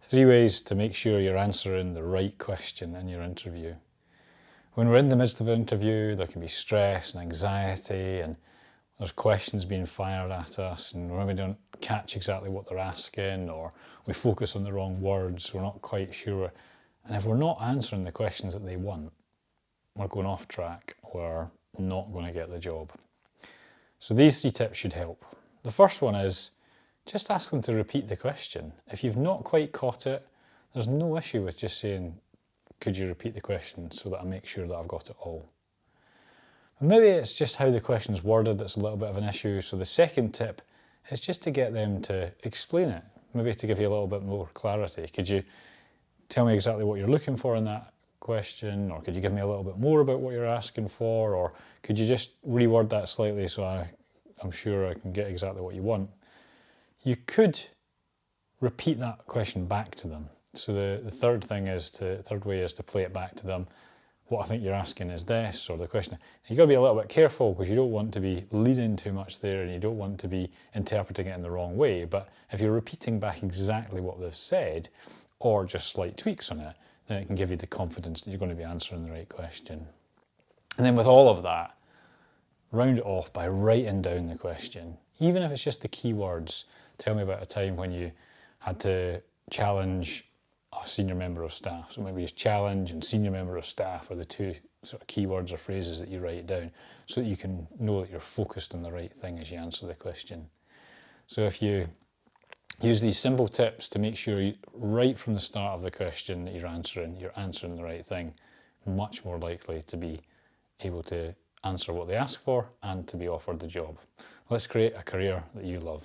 3 ways to make sure you're answering the right question in your interview. When we're in the midst of an interview, there can be stress and anxiety, and there's questions being fired at us, and when we don't catch exactly what they're asking, or we focus on the wrong words, we're not quite sure. And if we're not answering the questions that they want, we're going off track, we're not going to get the job. So these 3 tips should help. The first one is just ask them to repeat the question. If you've not quite caught it, there's no issue with just saying, could you repeat the question so that I make sure that I've got it all? And maybe it's just how the question's worded that's a little bit of an issue. So the second tip is just to get them to explain it, maybe to give you a little bit more clarity. Could you tell me exactly what you're looking for in that question? Or could you give me a little bit more about what you're asking for? Or could you just reword that slightly so I'm sure I can get exactly what you want? You could repeat that question back to them. So the third way is to play it back to them. What I think you're asking is this, or the question. You've got to be a little bit careful because you don't want to be leading too much there and you don't want to be interpreting it in the wrong way. But if you're repeating back exactly what they've said, or just slight tweaks on it, then it can give you the confidence that you're going to be answering the right question. And then with all of that, round it off by writing down the question. Even if it's just the key words. Tell me about a time when you had to challenge a senior member of staff. So maybe it's challenge and senior member of staff are the 2 sort of keywords or phrases that you write down so that you can know that you're focused on the right thing as you answer the question. So if you use these simple tips to make sure right from the start of the question that you're answering the right thing, much more likely to be able to answer what they ask for and to be offered the job. Let's create a career that you love.